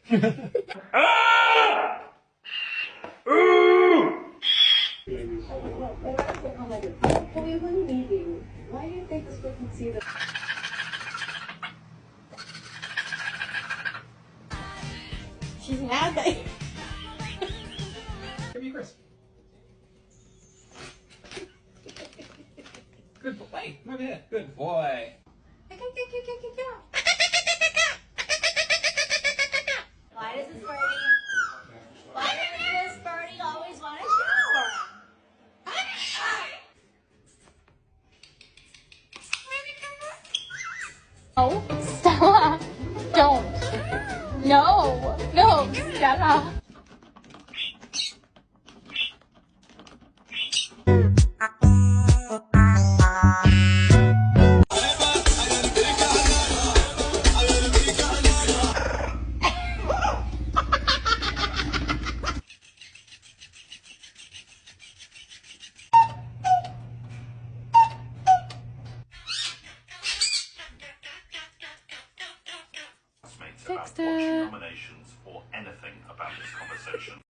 Why do you think this person see the She's mad that Give me a Chris. Good boy. Wait, over here. Good boy. Why does this birdie always want to shower? Oh, Stella, don't. No, no, Stella. About watching nominations or anything about this conversation.